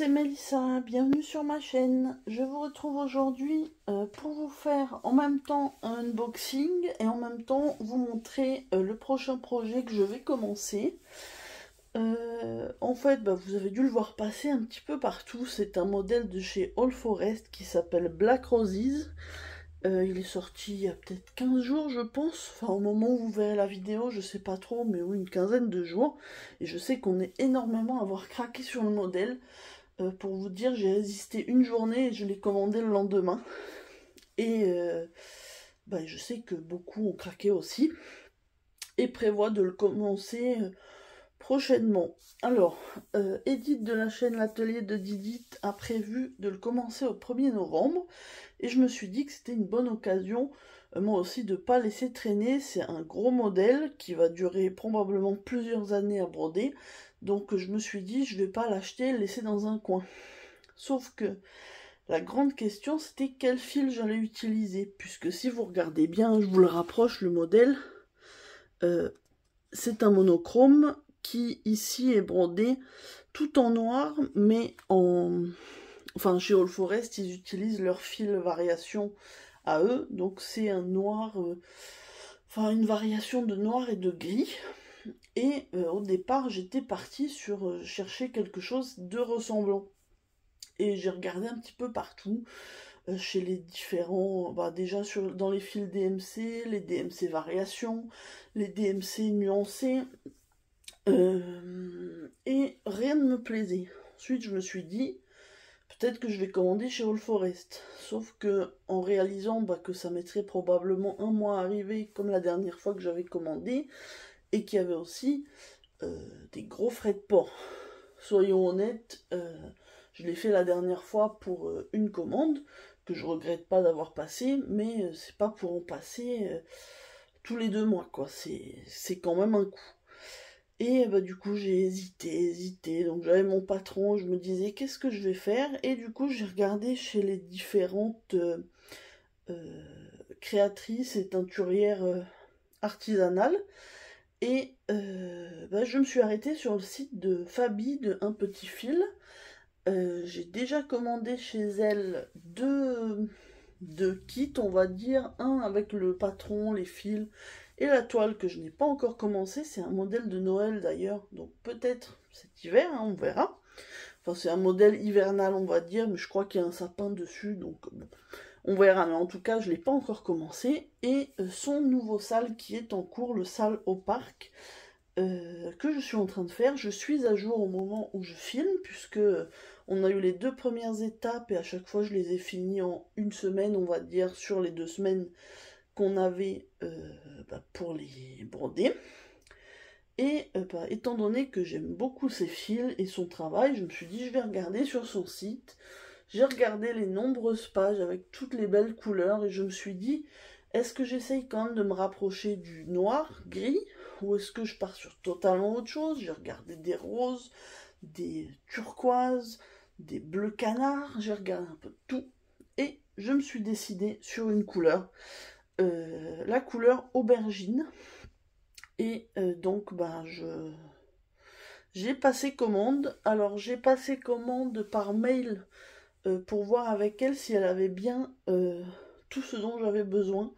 c'est Mélissa, bienvenue sur ma chaîne. Je vous retrouve aujourd'hui pour vous faire en même temps un unboxing et en même temps vous montrer le prochain projet que je vais commencer. En fait, vous avez dû le voir passer un petit peu partout. C'est un modèle de chez All Forest qui s'appelle Black Roses. Il est sorti il y a peut-être 15 jours, je pense. Enfin, au moment où vous verrez la vidéo, je sais pas trop, mais oui, une quinzaine de jours. Et je sais qu'on est énormément à avoir craqué sur le modèle. Pour vous dire, j'ai résisté une journée et je l'ai commandé le lendemain. Et je sais que beaucoup ont craqué aussi. Et prévoient de le commencer prochainement. Alors, Edith de la chaîne L'Atelier de Didith a prévu de le commencer au 1er novembre. Et je me suis dit que c'était une bonne occasion, moi aussi, de ne pas laisser traîner. C'est un gros modèle qui va durer probablement plusieurs années à broder. Donc je me suis dit, je ne vais pas l'acheter et le laisser dans un coin. Sauf que la grande question, c'était quel fil j'allais utiliser. Puisque si vous regardez bien, je vous le rapproche, le modèle, c'est un monochrome qui ici est brodé tout en noir, mais en... Enfin, chez All Forest, ils utilisent leur fil variation à eux, donc c'est un noir, une variation de noir et de gris. Et au départ, j'étais partie sur chercher quelque chose de ressemblant. Et j'ai regardé un petit peu partout, chez les différents, déjà dans les fils DMC, les DMC variations, les DMC nuancés, et rien ne me plaisait. Ensuite, je me suis dit, peut-être que je vais commander chez All Forest. Sauf que, en réalisant que ça mettrait probablement un mois à arriver, comme la dernière fois que j'avais commandé, et qu'il y avait aussi des gros frais de port. Soyons honnêtes, je l'ai fait la dernière fois pour une commande, que je regrette pas d'avoir passé, mais c'est pas pour en passer tous les 2 mois, quoi. C'est quand même un coût. Et du coup j'ai hésité, donc j'avais mon patron, je me disais qu'est-ce que je vais faire, et du coup j'ai regardé chez les différentes créatrices et teinturières artisanales, et je me suis arrêtée sur le site de Fabi de Un Petit Fil. J'ai déjà commandé chez elle deux kits, on va dire, un avec le patron, les fils et la toile que je n'ai pas encore commencé. C'est un modèle de Noël d'ailleurs, donc peut-être cet hiver, hein, on verra. Enfin, c'est un modèle hivernal, on va dire, mais je crois qu'il y a un sapin dessus, donc bon, on verra. Mais en tout cas, je ne l'ai pas encore commencé. Et son nouveau sale qui est en cours, le sale au parc, que je suis en train de faire. Je suis à jour au moment où je filme, puisque on a eu les 2 premières étapes et à chaque fois je les ai finies en une semaine, on va dire, sur les 2 semaines qu'on avait pour les broder. Et étant donné que j'aime beaucoup ses fils et son travail, je me suis dit je vais regarder sur son site. J'ai regardé les nombreuses pages avec toutes les belles couleurs et je me suis dit, est-ce que j'essaye quand même de me rapprocher du noir, gris, ou est-ce que je pars sur totalement autre chose? J'ai regardé des roses, des turquoises, des bleus canards, j'ai regardé un peu de tout et je me suis décidée sur une couleur, la couleur aubergine. Et donc j'ai passé commande. Alors j'ai passé commande par mail pour voir avec elle si elle avait bien tout ce dont j'avais besoin,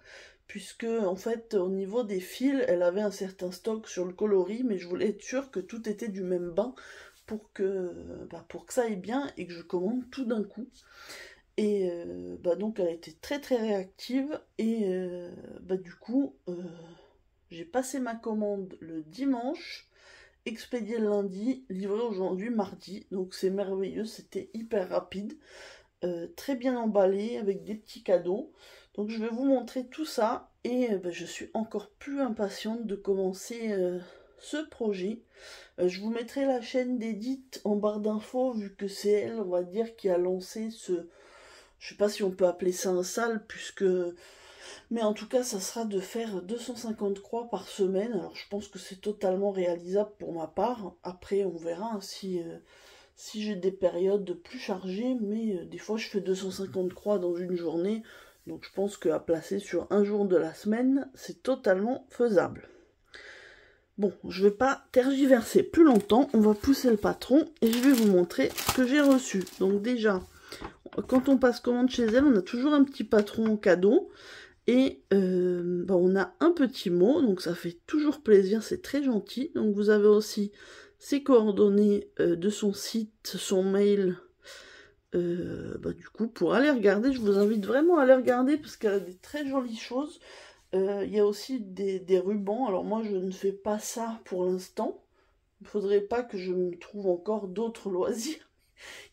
puisque en fait au niveau des fils elle avait un certain stock sur le coloris, mais je voulais être sûre que tout était du même bain pour que ça aille bien et que je commande tout d'un coup. Et donc elle a été très très réactive, et du coup j'ai passé ma commande le dimanche, expédié le lundi, livré aujourd'hui mardi, donc c'est merveilleux, c'était hyper rapide, très bien emballé avec des petits cadeaux. Donc je vais vous montrer tout ça, et je suis encore plus impatiente de commencer ce projet. Je vous mettrai la chaîne d'Edith en barre d'infos, vu que c'est elle, on va dire, qui a lancé ce... Je sais pas si on peut appeler ça un sale, puisque... Mais en tout cas, ça sera de faire 250 croix par semaine. Alors je pense que c'est totalement réalisable pour ma part. Après, on verra si j'ai des périodes plus chargées, mais des fois je fais 250 croix dans une journée. Donc je pense qu'à placer sur un jour de la semaine, c'est totalement faisable. Bon, je vais pas tergiverser plus longtemps, on va pousser le patron et je vais vous montrer ce que j'ai reçu. Donc déjà, quand on passe commande chez elle, on a toujours un petit patron en cadeau. Et on a un petit mot, donc ça fait toujours plaisir, c'est très gentil. Donc vous avez aussi ses coordonnées de son site, son mail. Du coup, pour aller regarder, je vous invite vraiment à aller regarder parce qu'elle a des très jolies choses. Il y a aussi des rubans. Alors moi, je ne fais pas ça pour l'instant. Il ne faudrait pas que je me trouve encore d'autres loisirs.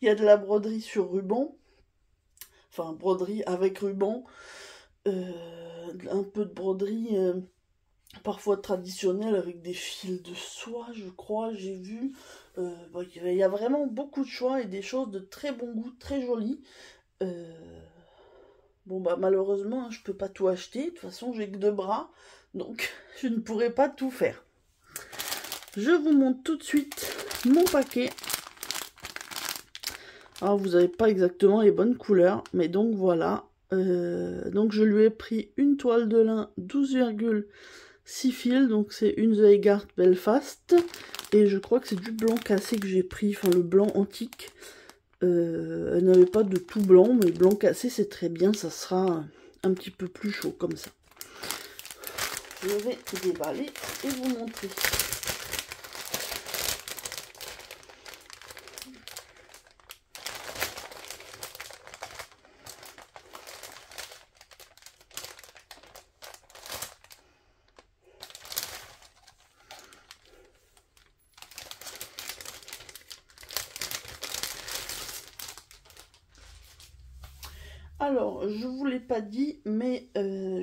Il y a de la broderie sur ruban. Enfin, broderie avec ruban. Un peu de broderie parfois traditionnelle avec des fils de soie, je crois, j'ai vu. Il y a vraiment beaucoup de choix et des choses de très bon goût, très jolies. Malheureusement, hein, je peux pas tout acheter. De toute façon, j'ai que 2 bras, donc je ne pourrai pas tout faire. Je vous montre tout de suite mon paquet. Alors, vous n'avez pas exactement les bonnes couleurs, mais donc voilà. Donc je lui ai pris une toile de lin 12,6 fils, donc c'est une Zweigart Belfast, et je crois que c'est du blanc cassé que j'ai pris, enfin le blanc antique. Elle n'avait pas de tout blanc, mais blanc cassé c'est très bien, ça sera un petit peu plus chaud comme ça. Je vais déballer et vous montrer. Alors, je vous l'ai pas dit, mais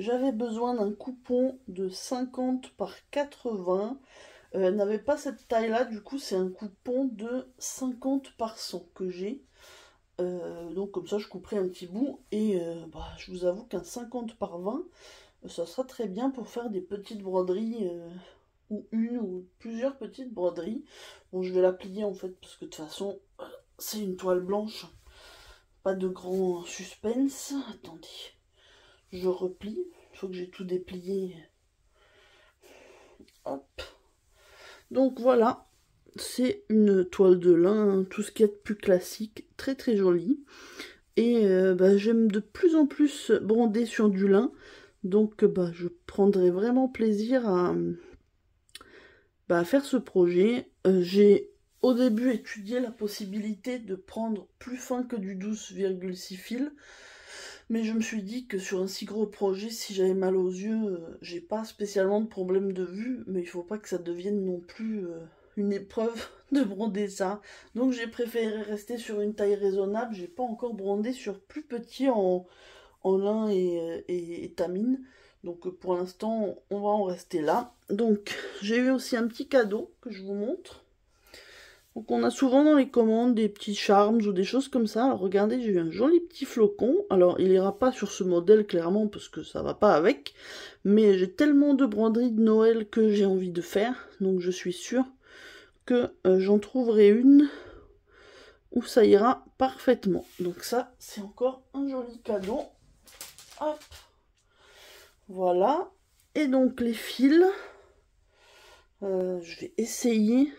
j'avais besoin d'un coupon de 50 par 80. Elle n'avait pas cette taille-là, du coup c'est un coupon de 50 par 100 que j'ai. Donc comme ça je couperai un petit bout. Et je vous avoue qu'un 50 par 20, ça sera très bien pour faire des petites broderies, ou une ou plusieurs petites broderies. Bon, je vais la plier en fait, parce que de toute façon, c'est une toile blanche. Pas de grand suspense. Attendez, je replie. Il faut que j'ai tout déplié. Hop. Donc voilà, c'est une toile de lin, tout ce qu'il y a de plus classique, très très joli. Et j'aime de plus en plus broder sur du lin. Donc je prendrai vraiment plaisir à faire ce projet. J'ai au début étudié la possibilité de prendre plus fin que du 12,6 fils. Mais je me suis dit que sur un si gros projet, si j'avais mal aux yeux, j'ai pas spécialement de problème de vue, mais il faut pas que ça devienne non plus une épreuve de broder ça. Donc j'ai préféré rester sur une taille raisonnable. J'ai pas encore brondé sur plus petit en lin et tamine. Donc pour l'instant, on va en rester là. Donc j'ai eu aussi un petit cadeau que je vous montre. Donc on a souvent dans les commandes des petits charms ou des choses comme ça. Alors regardez, j'ai eu un joli petit flocon. Alors il ira pas sur ce modèle clairement parce que ça va pas avec. Mais j'ai tellement de broderies de Noël que j'ai envie de faire. Donc je suis sûre que j'en trouverai une où ça ira parfaitement. Donc ça, c'est encore un joli cadeau. Hop. Voilà. Et donc les fils. Je vais essayer.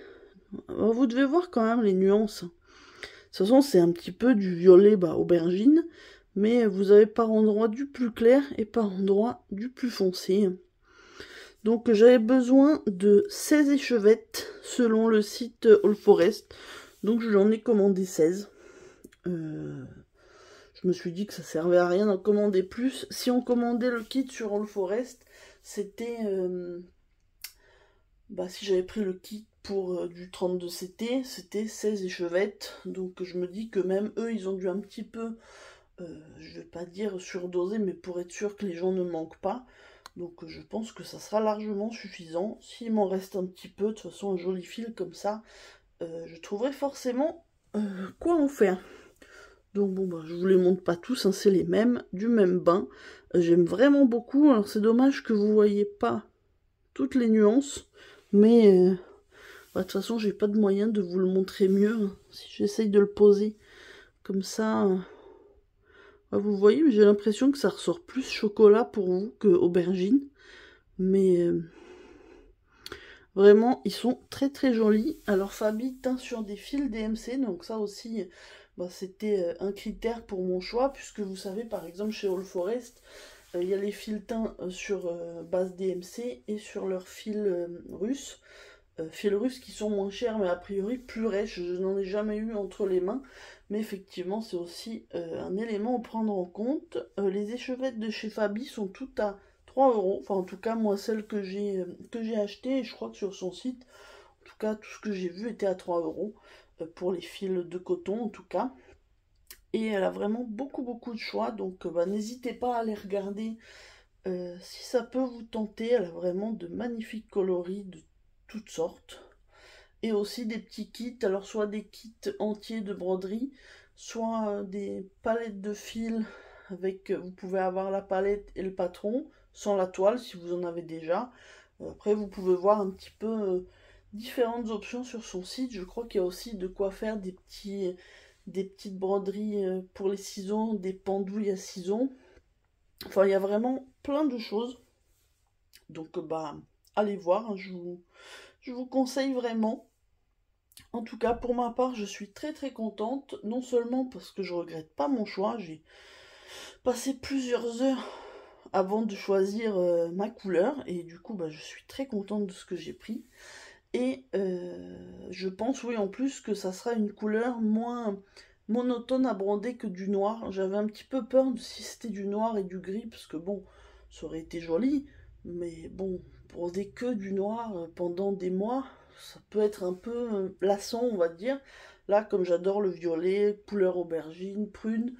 Vous devez voir quand même les nuances. De toute façon, c'est un petit peu du violet aubergine, mais vous avez par endroit du plus clair et par endroit du plus foncé. Donc j'avais besoin de 16 échevettes selon le site All Forest. Donc j'en ai commandé 16. Je me suis dit que ça servait à rien d'en commander plus. Si on commandait le kit sur All Forest, c'était... si j'avais pris le kit pour du 32CT, c'était 16 échevettes. Donc je me dis que même eux, ils ont dû un petit peu, je vais pas dire surdoser, mais pour être sûr que les gens ne manquent pas. Donc je pense que ça sera largement suffisant. S'il m'en reste un petit peu, de toute façon un joli fil comme ça, je trouverai forcément quoi en faire. Donc je vous les montre pas tous, hein, c'est les mêmes, du même bain. J'aime vraiment beaucoup. Alors c'est dommage que vous voyez pas toutes les nuances, mais de toute façon j'ai pas de moyen de vous le montrer mieux, hein. Si j'essaye de le poser comme ça, vous voyez, j'ai l'impression que ça ressort plus chocolat pour vous que aubergine, mais Vraiment, ils sont très très jolis. Alors Fabi teint sur des fils DMC, donc ça aussi, bah, c'était un critère pour mon choix, puisque vous savez, par exemple, chez All Forest, il y a les fils teints sur base DMC et sur leurs fils russes. Fils russes qui sont moins chers, mais a priori plus rêches. Je n'en ai jamais eu entre les mains, mais effectivement, c'est aussi un élément à prendre en compte. Les échevettes de chez Fabi sont toutes à 3 euros. Enfin, en tout cas, moi, celle que j'ai achetée, je crois que sur son site, en tout cas, tout ce que j'ai vu était à 3 euros pour les fils de coton, en tout cas. Et elle a vraiment beaucoup, beaucoup de choix. Donc, bah, n'hésitez pas à les regarder si ça peut vous tenter. Elle a vraiment de magnifiques coloris de toutes sortes. Et aussi des petits kits, alors soit des kits entiers de broderie, soit des palettes de fils avec, vous pouvez avoir la palette et le patron, sans la toile si vous en avez déjà. Après vous pouvez voir un petit peu différentes options sur son site. Je crois qu'il y a aussi de quoi faire des petites broderies pour les ciseaux, des pendouilles à ciseaux. Enfin il y a vraiment plein de choses. Donc bah allez voir, hein, je vous conseille vraiment. En tout cas, pour ma part, je suis très très contente, non seulement parce que je regrette pas mon choix, j'ai passé plusieurs heures avant de choisir ma couleur, et du coup, bah, je suis très contente de ce que j'ai pris. Et je pense, oui, en plus, que ça sera une couleur moins monotone à broder que du noir. J'avais un petit peu peur de si c'était du noir et du gris, parce que bon, ça aurait été joli, mais bon, broder que du noir pendant des mois, ça peut être un peu lassant, on va dire. Là, comme j'adore le violet, couleur aubergine, prune,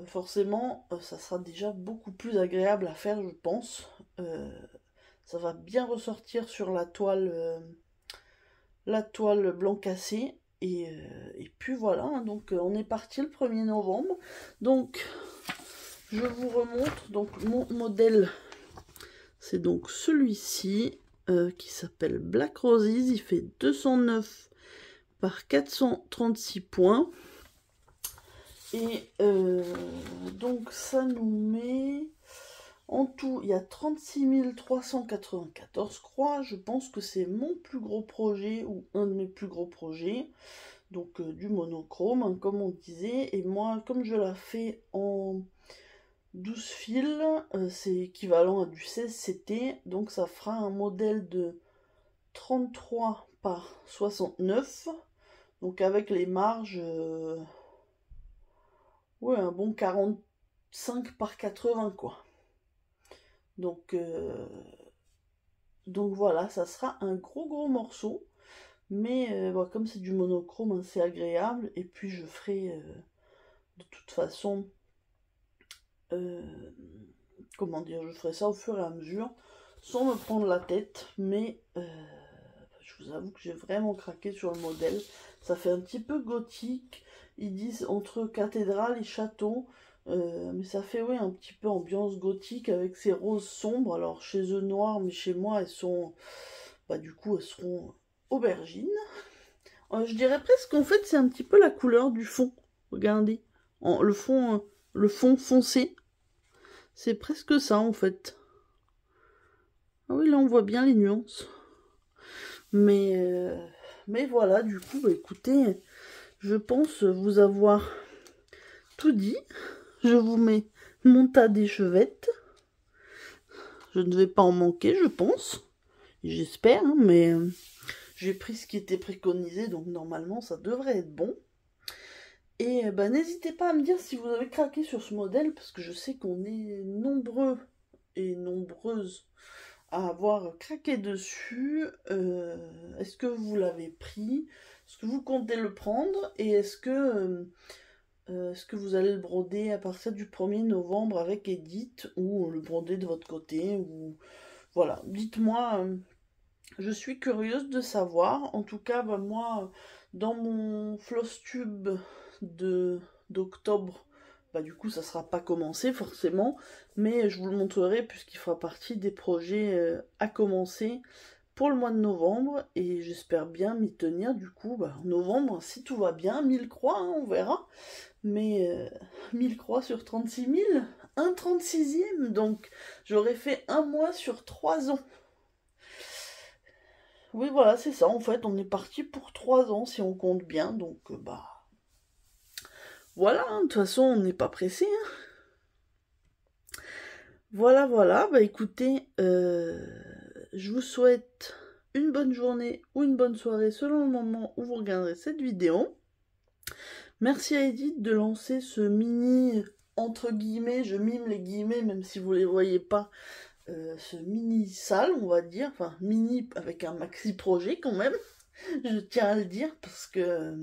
forcément, ça sera déjà beaucoup plus agréable à faire, je pense. Ça va bien ressortir sur la toile blanc cassé. Et puis voilà, hein, donc on est parti le 1er novembre. Donc, je vous remontre donc mon modèle. C'est donc celui-ci qui s'appelle Black Roses. Il fait 209 par 436 points. Et donc ça nous met... En tout, il y a 36 394 croix. Je pense que c'est mon plus gros projet ou un de mes plus gros projets. Donc du monochrome, hein, comme on disait. Et moi, comme je la fais en 12 fils, c'est équivalent à du 16 CT. Donc ça fera un modèle de 33 par 69. Donc avec les marges, ouais, un bon 45 par 80 quoi. Donc voilà, ça sera un gros morceau. Mais bon, comme c'est du monochrome, hein, c'est agréable. Et puis je ferai de toute façon, comment dire, je ferai ça au fur et à mesure, sans me prendre la tête. Mais je vous avoue que j'ai vraiment craqué sur le modèle. Ça fait un petit peu gothique. Ils disent entre cathédrale et château. Mais ça fait, oui, un petit peu ambiance gothique avec ces roses sombres. Alors chez eux noires, mais chez moi elles sont, bah du coup elles seront aubergines. Je dirais presque qu'en fait c'est un petit peu la couleur du fond. Regardez, le fond foncé, c'est presque ça en fait. Ah oui, là on voit bien les nuances. Mais voilà, du coup, bah, écoutez, je pense vous avoir tout dit. Je vous mets mon tas d'échevettes. Je ne vais pas en manquer, je pense. J'espère, hein, mais j'ai pris ce qui était préconisé, donc normalement ça devrait être bon. Et bah, n'hésitez pas à me dire si vous avez craqué sur ce modèle, parce que je sais qu'on est nombreux et nombreuses à avoir craqué dessus. Est-ce que vous l'avez pris? Est-ce que vous comptez le prendre? Et est-ce que vous allez le broder à partir du 1er novembre avec Edith, ou le broder de votre côté, ou voilà, dites-moi, je suis curieuse de savoir. En tout cas, bah, moi, dans mon Flosstube d'octobre, bah, du coup, ça sera pas commencé forcément, mais je vous le montrerai puisqu'il fera partie des projets à commencer pour le mois de novembre, et j'espère bien m'y tenir. Du coup, bah, en novembre, si tout va bien, 1000 croix, hein, on verra. Mais 1000 croix sur 36 000, un 36e, donc j'aurais fait un mois sur 3 ans. oui, voilà, c'est ça. En fait, on est parti pour 3 ans si on compte bien. Donc, bah, voilà. Hein, de toute façon, on n'est pas pressé. Hein. Voilà, voilà. Bah, écoutez, je vous souhaite une bonne journée ou une bonne soirée selon le moment où vous regarderez cette vidéo. Merci à Edith de lancer ce mini, entre guillemets, je mime les guillemets, même si vous les voyez pas, ce mini salle, on va dire, enfin mini avec un maxi projet quand même, je tiens à le dire parce que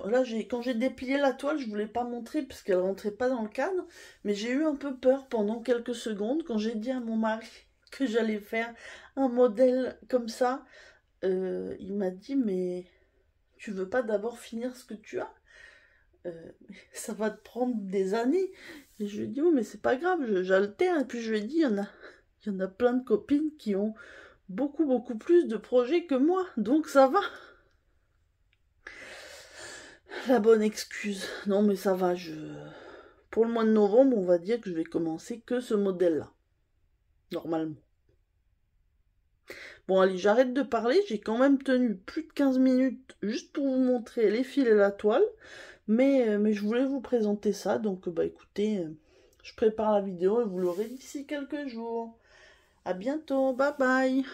là quand j'ai déplié la toile, je voulais pas montrer parce qu'elle rentrait pas dans le cadre, mais j'ai eu un peu peur pendant quelques secondes quand j'ai dit à mon mari que j'allais faire un modèle comme ça. Il m'a dit mais tu veux pas d'abord finir ce que tu as? Ça va te prendre des années. Et je lui ai dit, oui, mais c'est pas grave, j'altère. Et puis je lui ai dit, il y en a plein de copines qui ont beaucoup, beaucoup plus de projets que moi. Donc ça va. La bonne excuse. Non, mais ça va, pour le mois de novembre, on va dire que je vais commencer que ce modèle-là. Normalement. Bon, allez, j'arrête de parler. J'ai quand même tenu plus de 15 minutes juste pour vous montrer les fils et la toile. Mais je voulais vous présenter ça. Donc, bah écoutez, je prépare la vidéo et vous l'aurez d'ici quelques jours. À bientôt. Bye bye.